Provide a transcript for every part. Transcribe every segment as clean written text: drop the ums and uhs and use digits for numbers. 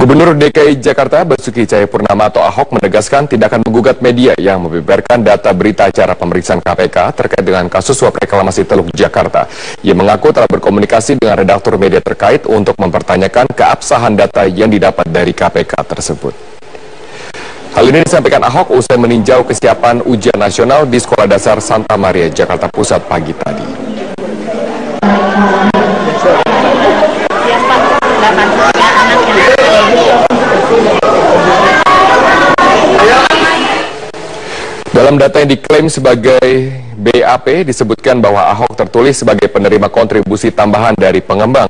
Gubernur DKI Jakarta Basuki Cahayapurnama atau Ahok menegaskan tidak akan menggugat media yang membeberkan data berita acara pemeriksaan KPK terkait dengan kasus suap reklamasi Teluk Jakarta. Ia mengaku telah berkomunikasi dengan redaktur media terkait untuk mempertanyakan keabsahan data yang didapat dari KPK tersebut. Hal ini disampaikan Ahok usai meninjau kesiapan ujian nasional di Sekolah Dasar Santa Maria, Jakarta Pusat pagi tadi. Dalam data yang diklaim sebagai BAP disebutkan bahwa Ahok tertulis sebagai penerima kontribusi tambahan dari pengembang.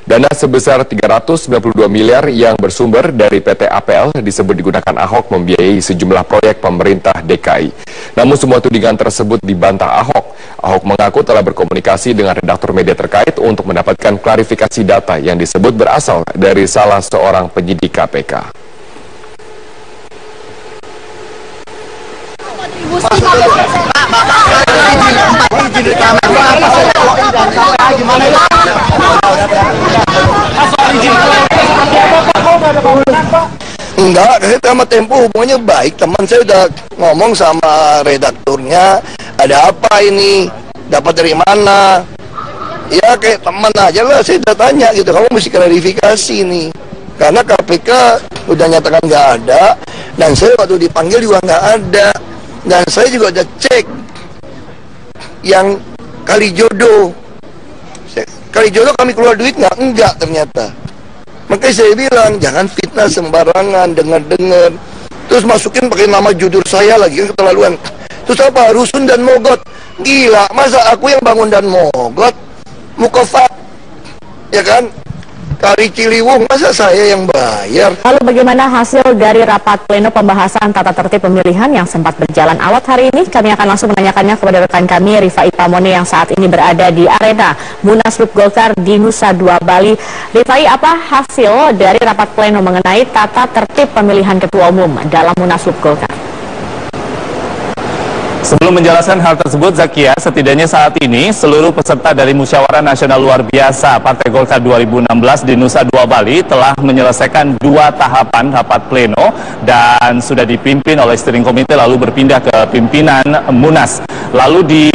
Dana sebesar 392 miliar yang bersumber dari PT APL disebut digunakan Ahok membiayai sejumlah proyek pemerintah DKI. Namun semua tudingan tersebut dibantah Ahok. Ahok mengaku telah berkomunikasi dengan redaktur media terkait untuk mendapatkan klarifikasi data yang disebut berasal dari salah seorang penyidik KPK. Enggak, saya sama Tempo hubungannya baik. Teman saya udah ngomong sama redakturnya, ada apa ini, dapat dari mana. Ya kayak teman aja lah, saya udah tanya gitu, kamu mesti klarifikasi nih. Karena KPK udah nyatakan nggak ada, dan saya waktu dipanggil juga nggak ada. Dan saya juga udah cek yang Kalijodo. Kalijodo kami keluar duit nggak? Enggak ternyata. Makanya saya bilang jangan fitnah sembarangan, dengar-dengar. Terus masukin pakai nama judul saya lagi, kan keterlaluan. Terus apa? Rusun dan Mogot. Gila, masa aku yang bangun dan Mogot? Mukofat, ya kan? Kali Ciliwung, masa saya yang bayar? Lalu bagaimana hasil dari rapat pleno pembahasan tata tertib pemilihan yang sempat berjalan alot hari ini? Kami akan langsung menanyakannya kepada rekan kami Rifai Pamone yang saat ini berada di arena Munaslup Golkar di Nusa Dua Bali. Rifai, apa hasil dari rapat pleno mengenai tata tertib pemilihan ketua umum dalam Munaslup Golkar? Sebelum menjelaskan hal tersebut, Zakia, setidaknya saat ini seluruh peserta dari Musyawarah Nasional Luar Biasa Partai Golkar 2016 di Nusa Dua Bali telah menyelesaikan 2 tahapan rapat pleno dan sudah dipimpin oleh steering komite lalu berpindah ke pimpinan Munas. Lalu di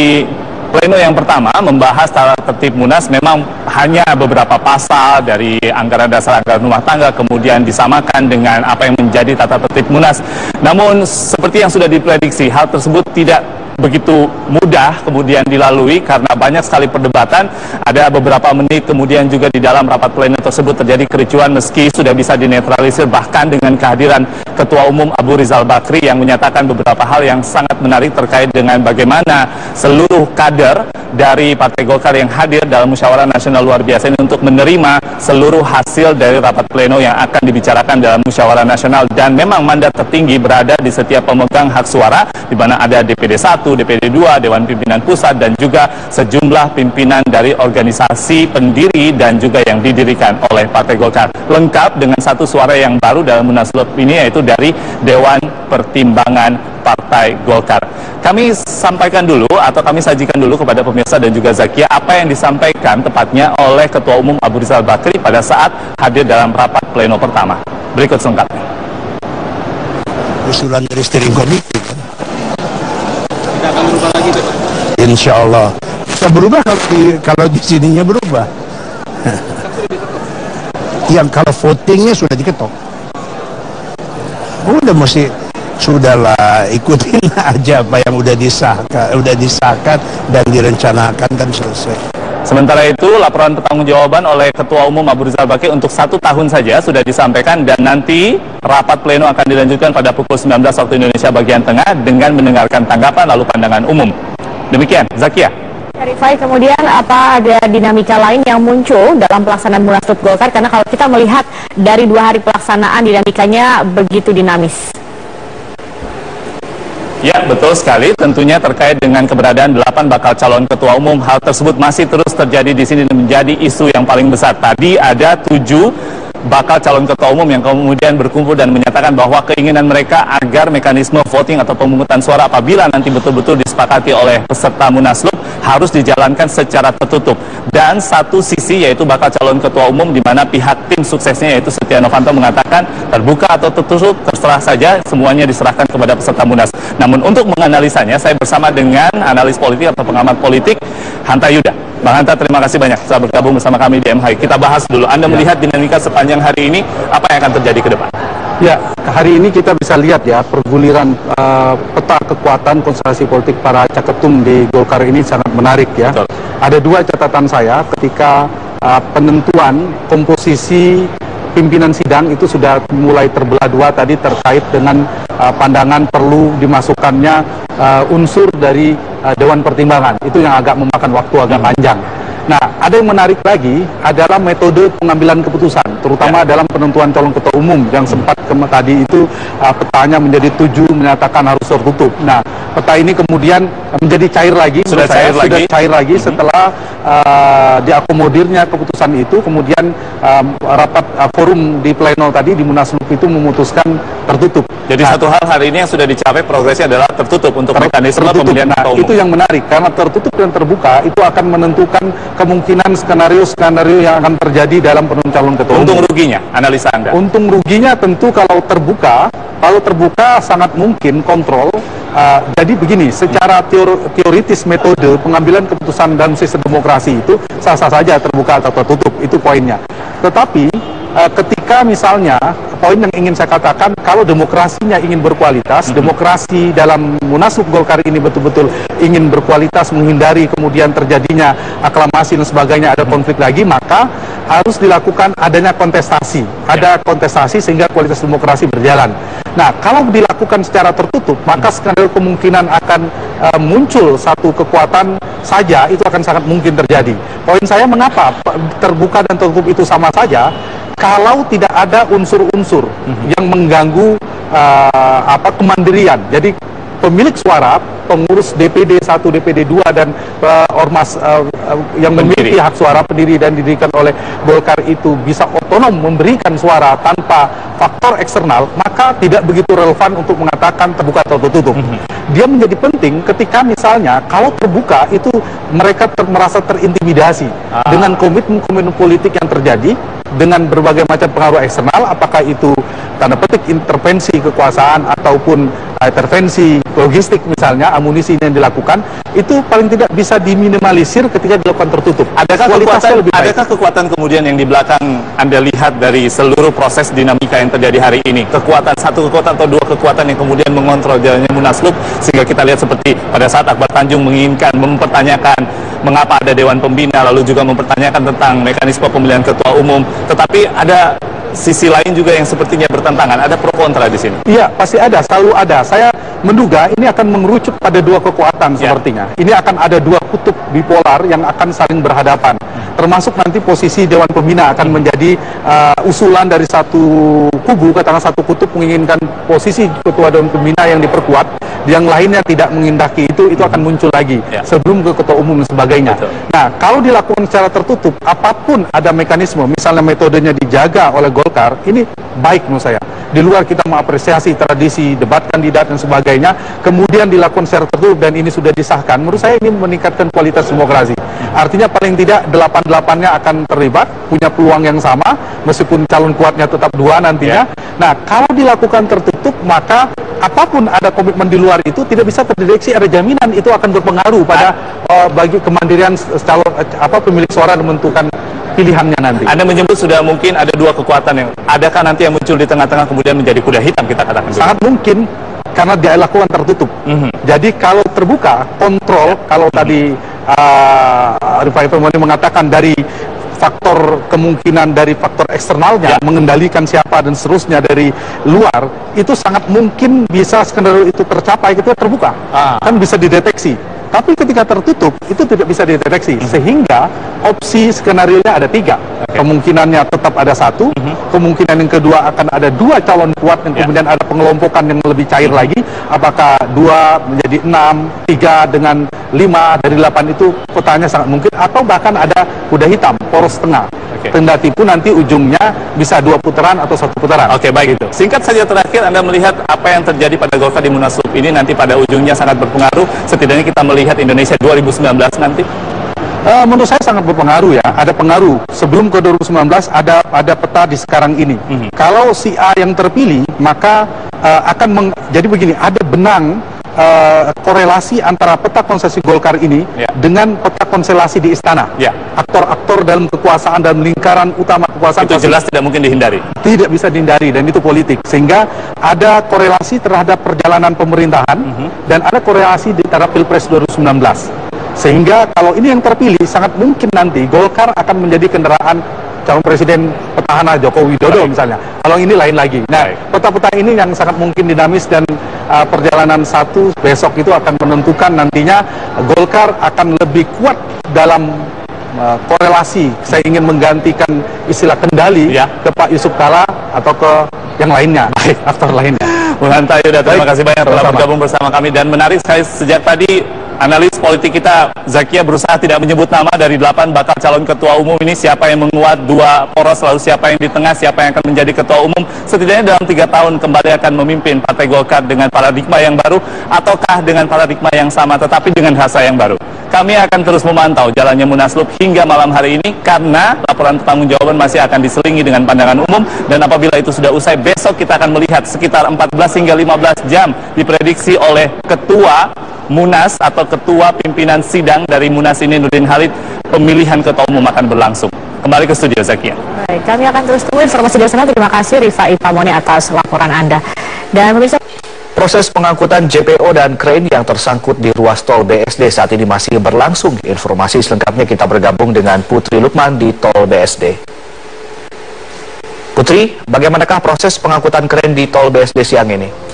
pleno yang pertama membahas tata tertib Munas, memang hanya beberapa pasal dari anggaran dasar, anggaran rumah tangga kemudian disamakan dengan apa yang menjadi tata tertib Munas. Namun seperti yang sudah diprediksi, hal tersebut tidak begitu mudah kemudian dilalui karena banyak sekali perdebatan. Ada beberapa menit kemudian juga di dalam rapat pleno tersebut terjadi kericuan meski sudah bisa dinetralisir, bahkan dengan kehadiran Ketua Umum Abu Rizal Bakri yang menyatakan beberapa hal yang sangat menarik terkait dengan bagaimana seluruh kader dari Partai Golkar yang hadir dalam Musyawarah Nasional Luar Biasa ini untuk menerima seluruh hasil dari rapat pleno yang akan dibicarakan dalam Musyawarah Nasional. Dan memang mandat tertinggi berada di setiap pemegang hak suara, di mana ada DPD 1, DPD 2, Dewan Pimpinan Pusat, dan juga sejumlah pimpinan dari organisasi pendiri dan juga yang didirikan oleh Partai Golkar. Lengkap dengan satu suara yang baru dalam Munaslup ini, yaitu dari Dewan Pertimbangan Partai Golkar. Kami sampaikan dulu atau kami sajikan dulu kepada pemirsa dan juga Zakia apa yang disampaikan tepatnya oleh Ketua Umum Abu Rizal Bakri pada saat hadir dalam rapat pleno pertama. Berikut selengkapnya. Usulan dari steering komite kan? Tidak akan berubah lagi, Pak? Insya Allah. Bisa berubah kalau di sininya berubah. Yang kalau votingnya sudah diketok. Udah mesti, sudahlah ikutin aja apa yang udah disahkan dan direncanakan, kan selesai. Sementara itu, laporan pertanggungjawaban oleh Ketua Umum Abu Rizal Bakri untuk 1 tahun saja sudah disampaikan dan nanti rapat pleno akan dilanjutkan pada pukul 19 waktu Indonesia bagian tengah dengan mendengarkan tanggapan lalu pandangan umum. Demikian, Zakia. Rifai, kemudian apa ada dinamika lain yang muncul dalam pelaksanaan Munaslup Golkar? Karena kalau kita melihat dari 2 hari pelaksanaan dinamikanya begitu dinamis. Ya, betul sekali. Tentunya terkait dengan keberadaan 8 bakal calon ketua umum, hal tersebut masih terus terjadi di sini dan menjadi isu yang paling besar. Tadi ada 7 bakal calon ketua umum yang kemudian berkumpul dan menyatakan bahwa keinginan mereka agar mekanisme voting atau pemungutan suara apabila nanti betul-betul disepakati oleh peserta Munaslup harus dijalankan secara tertutup. Dan satu sisi yaitu bakal calon ketua umum di mana pihak tim suksesnya yaitu Setia Novanto mengatakan terbuka atau tertutup terserah saja, semuanya diserahkan kepada peserta Munas. Namun untuk menganalisanya saya bersama dengan analis politik atau pengamat politik Hanta Yuda. Bang Hanta, terima kasih banyak sudah bergabung bersama kami di MHI. Kita bahas dulu, Anda melihat dinamika sepanjang hari ini, apa yang akan terjadi ke depan? Ya, hari ini kita bisa lihat ya perguliran peta kekuatan konstelasi politik para caketum di Golkar ini sangat menarik ya. Betul. Ada dua catatan saya ketika penentuan komposisi pimpinan sidang itu sudah mulai terbelah dua tadi terkait dengan pandangan perlu dimasukkannya unsur dari Dewan Pertimbangan. Itu yang agak memakan waktu agak panjang. Nah, ada yang menarik lagi adalah metode pengambilan keputusan, terutama dalam penentuan calon ketua umum yang sempat tadi itu petanya menjadi 7 menyatakan harus tertutup. Nah, peta ini kemudian menjadi cair lagi, sudah cair lagi setelah diakomodirnya keputusan itu, kemudian rapat forum di pleno tadi di Munaslup itu memutuskan tertutup. Jadi satu hal hari ini yang sudah dicapai progresnya adalah tertutup untuk mekanisme pemilihan ketua umum. Itu yang menarik karena tertutup dan terbuka itu akan menentukan kemungkinan skenario-skenario yang akan terjadi dalam penentuan calon ketua umum. Untung ruginya, analisa Anda? Untung ruginya tentu kalau terbuka sangat mungkin kontrol. Jadi begini, secara teoritis metode pengambilan keputusan dalam sistem demokrasi itu sah-sah saja terbuka atau tertutup, itu poinnya. Tetapi ketika misalnya poin yang ingin saya katakan, kalau demokrasinya ingin berkualitas, demokrasi dalam Munaslup Golkar ini betul-betul ingin berkualitas, menghindari kemudian terjadinya aklamasi dan sebagainya, ada konflik lagi, maka harus dilakukan adanya kontestasi. Ada kontestasi sehingga kualitas demokrasi berjalan. Nah, kalau dilakukan secara tertutup, maka skenario kemungkinan akan muncul satu kekuatan saja, itu akan sangat mungkin terjadi. Poin saya mengapa terbuka dan tertutup itu sama saja, kalau tidak ada unsur-unsur yang mengganggu kemandirian. Jadi pemilik suara, pengurus DPD 1, DPD 2 dan ormas yang memiliki hak suara pendiri dan didirikan oleh Golkar itu bisa otonom memberikan suara tanpa faktor eksternal, maka tidak begitu relevan untuk mengatakan terbuka atau tertutup. Dia menjadi penting ketika misalnya kalau terbuka itu mereka merasa terintimidasi dengan komitmen-komitmen politik yang terjadi dengan berbagai macam pengaruh eksternal, apakah itu tanda petik intervensi kekuasaan ataupun intervensi logistik misalnya, amunisi yang dilakukan, itu paling tidak bisa diminimalisir ketika dilakukan tertutup. Adakah kekuatan kemudian yang di belakang Anda lihat dari seluruh proses dinamika yang terjadi hari ini? Satu kekuatan atau dua kekuatan yang kemudian mengontrol jalannya Munaslup, sehingga kita lihat seperti pada saat Akbar Tanjung menginginkan, mempertanyakan mengapa ada Dewan Pembina, lalu juga mempertanyakan tentang mekanisme pemilihan ketua umum, tetapi ada sisi lain juga yang sepertinya bertentangan. Ada pro kontra di sini. Iya, pasti ada, selalu ada. Saya menduga ini akan mengerucut pada dua kekuatan sepertinya. Ini akan ada dua kutub bipolar yang akan saling berhadapan. Termasuk nanti posisi Dewan Pembina akan menjadi usulan dari satu kubu, katakan satu kutub menginginkan posisi ketua Dewan Pembina yang diperkuat, yang lainnya tidak mengindaki itu akan muncul lagi sebelum ke ketua umum dan sebagainya. Nah, kalau dilakukan secara tertutup, apapun ada mekanisme, misalnya metodenya dijaga oleh Golkar, ini baik menurut saya. Di luar kita mengapresiasi tradisi debat kandidat dan sebagainya, kemudian dilakukan secara tertutup dan ini sudah disahkan, menurut saya ini meningkatkan kualitas demokrasi. Artinya paling tidak 8-8-nya akan terlibat, punya peluang yang sama, meskipun calon kuatnya tetap 2 nantinya. Nah, kalau dilakukan tertutup, maka apapun ada komitmen di luar itu tidak bisa terdeteksi, ada jaminan itu akan berpengaruh pada bagi kemandirian calon pemilik suara menentukan pilihannya nanti. Anda menyebut sudah mungkin ada dua kekuatan yang adakah nanti yang muncul di tengah-tengah kemudian menjadi kuda hitam, kita katakan dulu. Sangat mungkin karena dia lakukan tertutup. Jadi kalau terbuka, kontrol, kalau tadi Rifai Pamoni mengatakan dari faktor kemungkinan dari faktor eksternalnya mengendalikan siapa dan seterusnya dari luar, itu sangat mungkin bisa skenario itu tercapai ketika terbuka, kan bisa dideteksi. Tapi ketika tertutup itu tidak bisa dideteksi, sehingga opsi skenario-nya ada 3. Kemungkinannya tetap ada 1, kemungkinan yang kedua akan ada 2 calon kuat yang kemudian ada pengelompokan yang lebih cair lagi, apakah 2 menjadi 6, 3 dengan 5 dari 8 itu petanya sangat mungkin, atau bahkan ada kuda hitam, poros tengah. Kendati pun nanti ujungnya bisa 2 putaran atau 1 putaran. Oke, baik. Gitu. Singkat saja terakhir, Anda melihat apa yang terjadi pada Golkar di Munaslup ini nanti pada ujungnya sangat berpengaruh. Setidaknya kita melihat Indonesia 2019 nanti. Menurut saya sangat berpengaruh ya, ada pengaruh. Sebelum ke 2019 ada peta di sekarang ini. Kalau si A yang terpilih, maka jadi begini, ada benang korelasi antara peta konstelasi Golkar ini dengan peta konstelasi di istana. Aktor-aktor dalam kekuasaan dan lingkaran utama kekuasaan itu jelas tidak mungkin dihindari. Tidak bisa dihindari, dan itu politik. Sehingga ada korelasi terhadap perjalanan pemerintahan dan ada korelasi terhadap Pilpres 2019. Sehingga kalau ini yang terpilih, sangat mungkin nanti Golkar akan menjadi kendaraan calon presiden petahana Joko Widodo misalnya. Kalau ini lain lagi. Nah, peta-peta ini yang sangat mungkin dinamis, dan perjalanan satu besok itu akan menentukan nantinya Golkar akan lebih kuat dalam korelasi. Saya ingin menggantikan istilah kendali ke Pak Yusuf Kalla atau ke yang lainnya, aktor lainnya. Bung Hanta Yuda, terima kasih banyak telah bergabung bersama kami, dan menarik sekali sejak tadi analis politik kita Zakia berusaha tidak menyebut nama dari 8 bakal calon ketua umum ini, siapa yang menguat 2 poros, lalu siapa yang di tengah, siapa yang akan menjadi ketua umum. Setidaknya dalam 3 tahun kembali akan memimpin Partai Golkar dengan paradigma yang baru, ataukah dengan paradigma yang sama tetapi dengan rasa yang baru. Kami akan terus memantau jalannya Munaslup hingga malam hari ini, karena laporan pertanggungjawaban masih akan diselingi dengan pandangan umum, dan apabila itu sudah usai, besok kita akan melihat sekitar 14 hingga 15 jam diprediksi oleh ketua Munas atau ketua pimpinan sidang dari Munas ini, Nurdin Halid, pemilihan ketua umum akan berlangsung. Kembali ke studio, Zakia. Baik, kami akan terus tunggu informasi dari sana. Terima kasih Rifai Pamone atas laporan Anda. Dan pemirsa, proses pengangkutan JPO dan krain yang tersangkut di ruas tol BSD saat ini masih berlangsung. Informasi selengkapnya kita bergabung dengan Putri Lukman di tol BSD. Putri, bagaimanakah proses pengangkutan krain di tol BSD siang ini?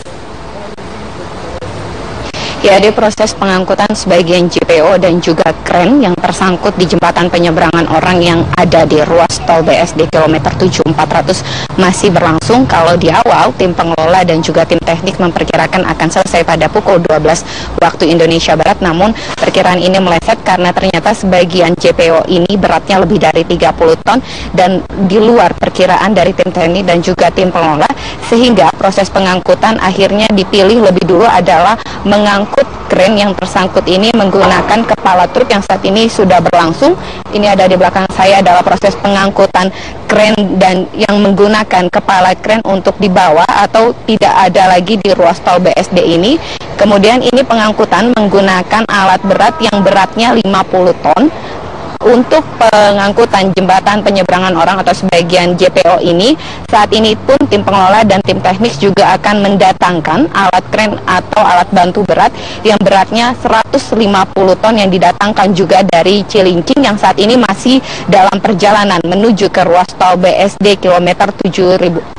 Ya, di proses pengangkutan sebagian JPO dan juga kren yang tersangkut di jembatan penyeberangan orang yang ada di ruas tol BSD kilometer 7400 masih berlangsung. Kalau di awal, tim pengelola dan juga tim teknik memperkirakan akan selesai pada pukul 12 waktu Indonesia Barat, namun perkiraan ini meleset karena ternyata sebagian JPO ini beratnya lebih dari 30 ton dan di luar perkiraan dari tim teknik dan juga tim pengelola, sehingga proses pengangkutan akhirnya dipilih lebih dulu adalah mengangkut kren yang tersangkut ini menggunakan kepala truk yang saat ini sudah berlangsung. Ini ada di belakang saya adalah proses pengangkutan kren dan yang menggunakan kepala kren untuk dibawa atau tidak ada lagi di ruas tol BSD ini. Kemudian ini pengangkutan menggunakan alat berat yang beratnya 50 ton. Untuk pengangkutan jembatan penyeberangan orang atau sebagian JPO ini, saat ini pun tim pengelola dan tim teknik juga akan mendatangkan alat kren atau alat bantu berat yang beratnya 150 ton yang didatangkan juga dari Cilincing yang saat ini masih dalam perjalanan menuju ke ruas tol BSD kilometer 7400.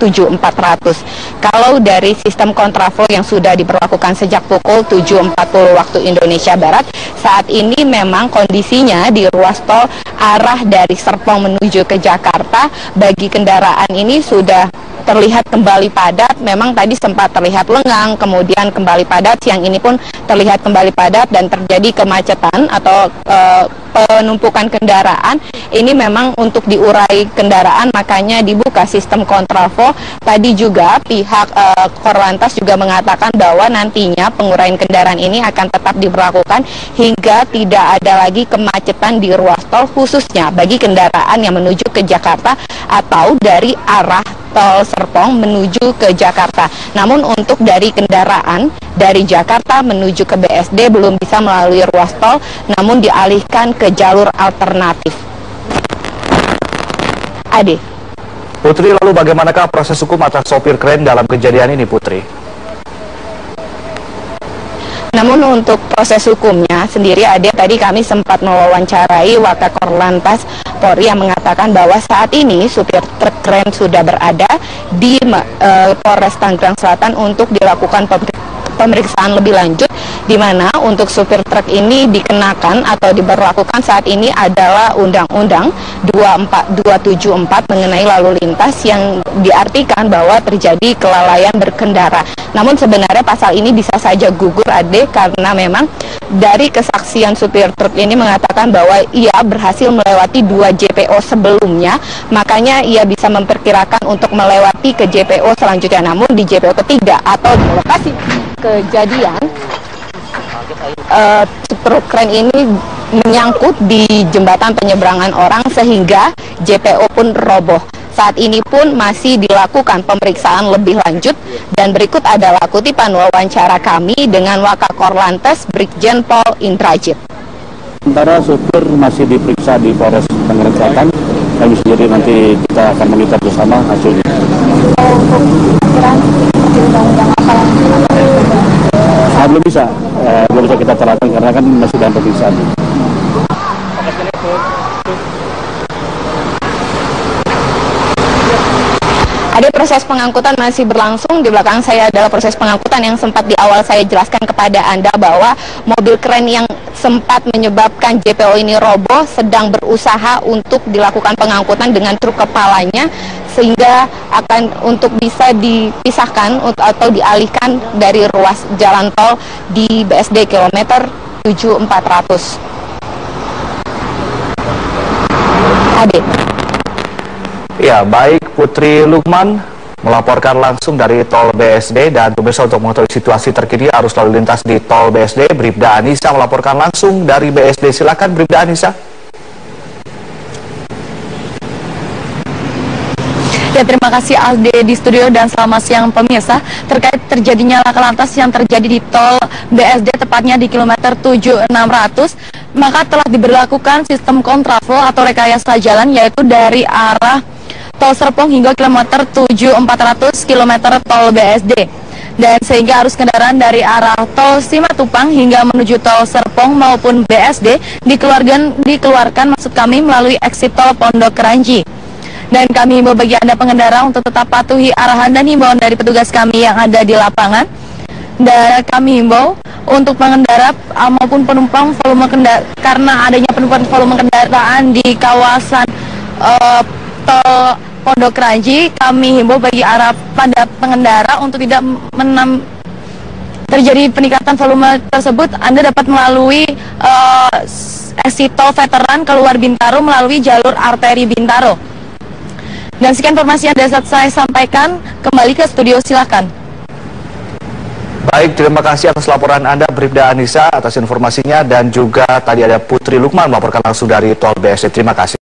Kalau dari sistem kontraflow yang sudah diberlakukan sejak pukul 7.40 waktu Indonesia Barat, saat ini memang kondisinya di ruas tol arah dari Serpong menuju ke Jakarta bagi kendaraan ini sudah terlihat kembali padat. Memang tadi sempat terlihat lengang, kemudian kembali padat, siang ini pun terlihat kembali padat dan terjadi kemacetan atau penumpukan kendaraan. Ini memang untuk diurai kendaraan, makanya dibuka sistem kontraflow. Tadi juga pihak Korlantas juga mengatakan bahwa nantinya penguraian kendaraan ini akan tetap diberlakukan hingga tidak ada lagi kemacetan di ruas tol, khususnya bagi kendaraan yang menuju ke Jakarta atau dari arah tol Serpong menuju ke Jakarta. Namun untuk dari kendaraan dari Jakarta menuju ke BSD belum bisa melalui ruas tol, namun dialihkan ke jalur alternatif. Ade. Putri, lalu bagaimanakah proses hukum atas sopir kren dalam kejadian ini, Putri? Namun untuk proses hukumnya sendiri, Ade, tadi kami sempat mewawancarai Wakakor Lantas Polri yang mengatakan bahwa saat ini supir truk kren sudah berada di Polres Tangerang Selatan untuk dilakukan pemeriksaan lebih lanjut, di mana untuk supir truk ini dikenakan atau diberlakukan saat ini adalah Undang-Undang 274 mengenai lalu lintas yang diartikan bahwa terjadi kelalaian berkendara. Namun sebenarnya pasal ini bisa saja gugur Ade, karena memang dari kesaksian supir truk ini mengatakan bahwa ia berhasil melewati 2 JPO sebelumnya, makanya ia bisa memperkirakan untuk melewati ke JPO selanjutnya. Namun di JPO ketiga atau di lokasi kejadian, truk kren ini menyangkut di jembatan penyeberangan orang sehingga JPO pun roboh. Saat ini pun masih dilakukan pemeriksaan lebih lanjut, dan berikut adalah kutipan wawancara kami dengan Wakakor Lantas Brigjen Pol Indrajit. Sementara supir masih diperiksa di Polres Tangerang Selatan, kami sendiri nanti kita akan monitor bersama hasilnya. Belum bisa kita terapkan karena kan masih dalam pemeriksaan. Ada proses pengangkutan masih berlangsung. Di belakang saya adalah proses pengangkutan yang sempat di awal saya jelaskan kepada Anda bahwa mobil kren yang sempat menyebabkan JPO ini roboh sedang berusaha untuk dilakukan pengangkutan dengan truk kepalanya, sehingga akan untuk bisa dipisahkan atau dialihkan dari ruas jalan tol di BSD kilometer 7400. Ade. Ya, baik Putri Lukman melaporkan langsung dari Tol BSD, dan pemirsa untuk mengetahui situasi terkini arus lalu lintas di Tol BSD, Bribda Anissa melaporkan langsung dari BSD. Silakan Bribda Anissa. Ya, terima kasih Alde di studio, dan selamat siang pemirsa. Terkait terjadinya laka lantas yang terjadi di Tol BSD, tepatnya di kilometer 7600, maka telah diberlakukan sistem kontraflow atau rekayasa jalan, yaitu dari arah Tol Serpong hingga kilometer 7400 kilometer Tol BSD. Dan sehingga arus kendaraan dari arah Tol Simatupang hingga menuju Tol Serpong maupun BSD dikeluarkan maksud kami melalui exit Tol Pondok Keranji. Dan kami himbau bagi Anda pengendara untuk tetap patuhi arahan dan himbauan dari petugas kami yang ada di lapangan. Dan kami himbau untuk pengendara maupun penumpang karena adanya penumpukan volume kendaraan di kawasan Tol Pondok Keranji, kami himbau bagi pada pengendara untuk tidak terjadi peningkatan volume tersebut. Anda dapat melalui exit Tol Veteran keluar Bintaro melalui jalur arteri Bintaro. Dan sekian informasi yang dapat saya sampaikan. Kembali ke studio, silakan. Baik, terima kasih atas laporan Anda Bribda Anissa atas informasinya, dan juga tadi ada Putri Lukman melaporkan langsung dari Tol BSD. Terima kasih.